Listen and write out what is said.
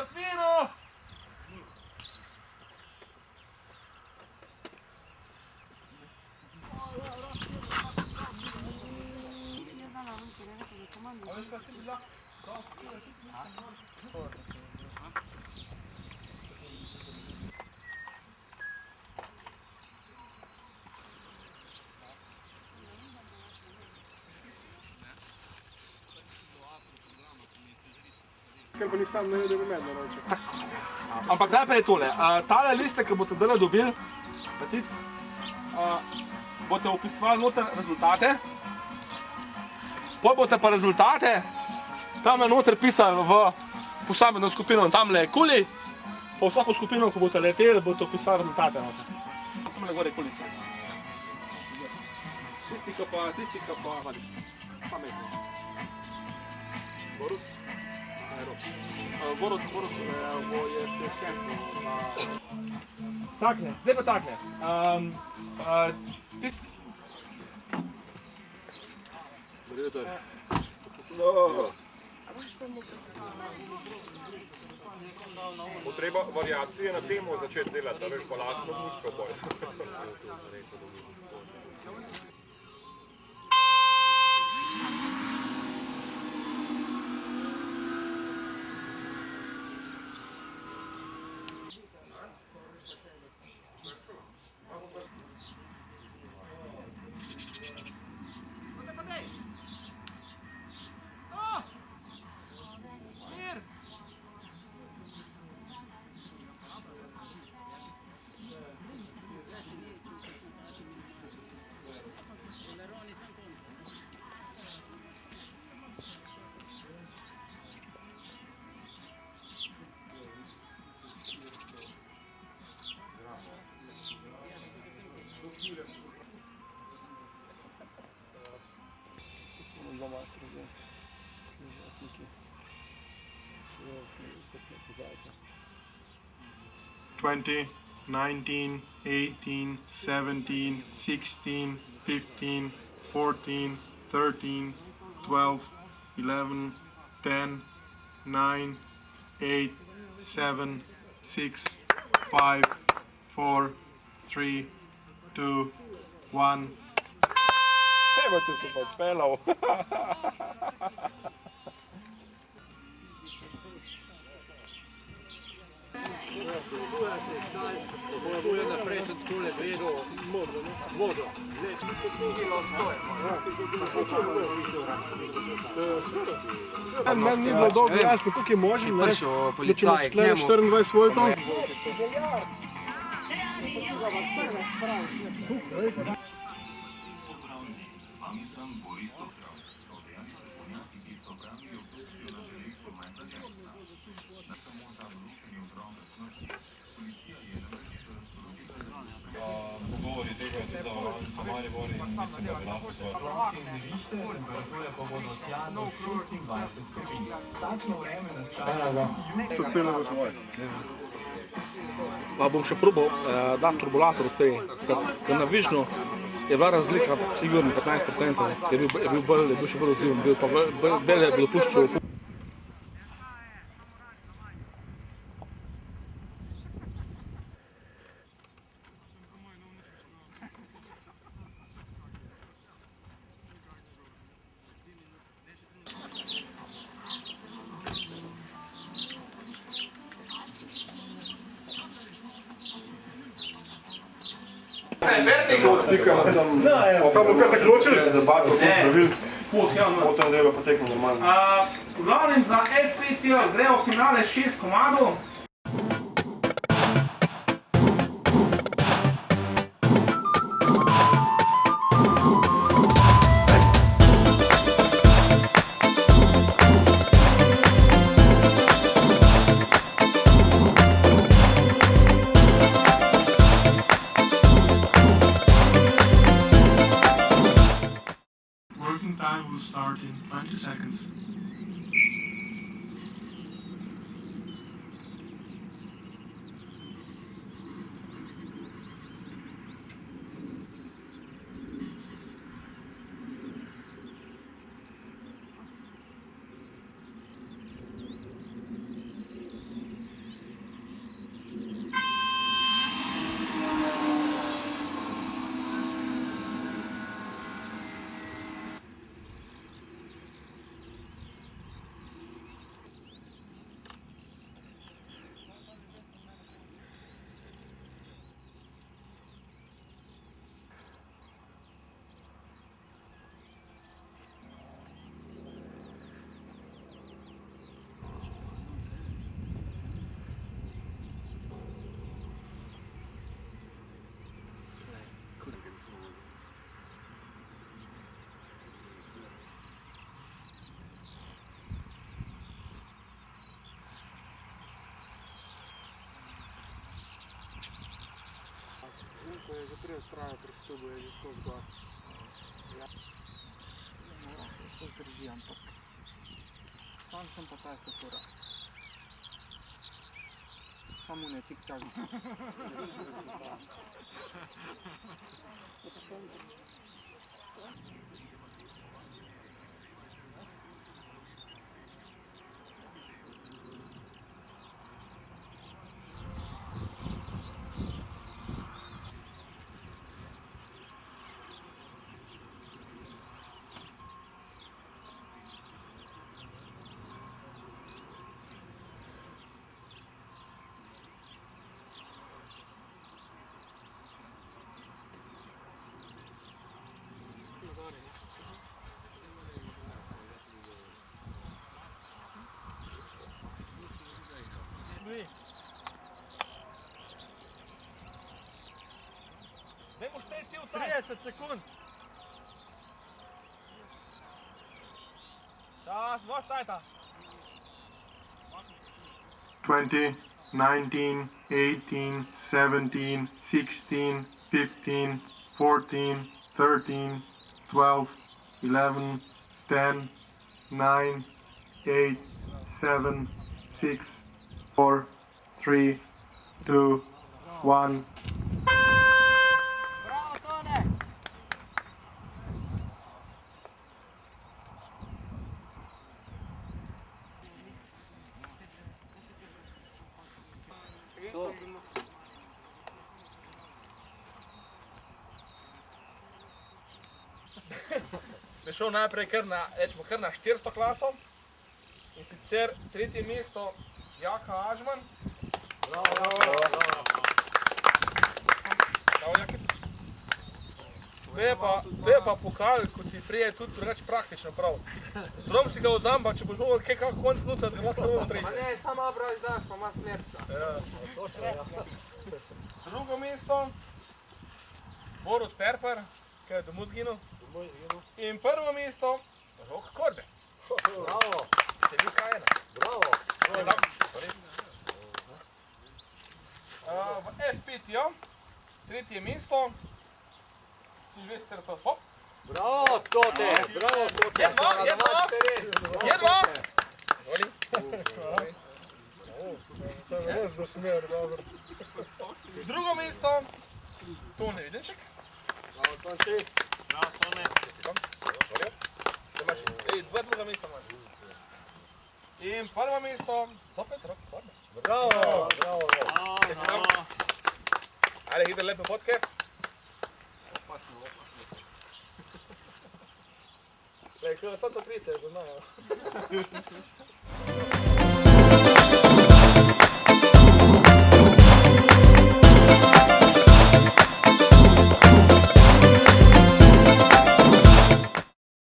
Tatmiro! Ker pa nisem naredil rumeno roče. Ampak najprej tole, tale liste, ki boste dole dobili, boste upisovali noter rezultate, potem boste pa rezultate tamle noter pisali v posamezno skupino, tamle je kuli, pa vsako skupino, ko boste leteli, boste upisali rezultate noter. Tamle gore je kulica. Tisti, ki pa, vadi, pametno. Borut? Borut je se skensnil. Takle, zdaj pa takle. Bo treba variacije na temo začeti delati, veš, pa lastno muziko bolj. $20, $19, $18, $17, $16, $15, $14, $13, $12, $11, $10, $9, $8, $7, $6, $5, $4, $3, $2, $1. Evo tu se pa odpeljal. Bojo naprej sem tukaj vedel vodo. Meni ni bilo dolgo jasno, koliko je možen, da če mu odklene 24 voltov. Pa bom še probal dati turbulator v tej, ker na Vižnu je bila razlika sigurno 15%, je bil še bolj odziven, bolj je bil puščal. Pa bo kar zaključili? Ne. Potem delo poteklo normalno. V glavnem za FPTL grejo v finale 6 komadov. Working time will start in 20 seconds. ko je že prej ustrajal pri stubu, je že skozi gor. Ja. No, lahko skozi drži, ampak sam sem pa taj se fura. Samo ne, čik-čak. Dajmo štej cel 30 sekund. Da, dva cajta. 20, 19, 18, 17, 16, 15, 14, 13, 12, 11, 10, 9, 8, 7, 6, 4, 3, 2, 1. Bravo, Tone! Bi šel najprej kar na 400 klaso in sicer tretje mesto Jaka Ažman. Bravo, Jakic. To je pa pokal, ko ti prije tudi drugače praktično prav. Zrom si ga vzamba, če boš mogel kaj kako konc nucat, ga lahko bomo tretje. Ne, samo obraz daš, pa ima smerca. Drugo mesto, Borut Perper, ki je domov zginil. In prvo mesto, Rok Korbe. Bravo, Številka 1. bravo. V F5-jo, tretje mesto, Silvester Pop. Bravo, Tote, bravo, Tote. Jedva! Voli. To je res za smer, dobro. Drugo mesto, Tone Videnšek. Bravo, Tonči. Dva druga mesta imaš. In prvo mesto, zopet Rok Korbe. Bravo, bravo. Ajde, hiter lepe fotke. Glej, kaj je sad to trice, za mnom.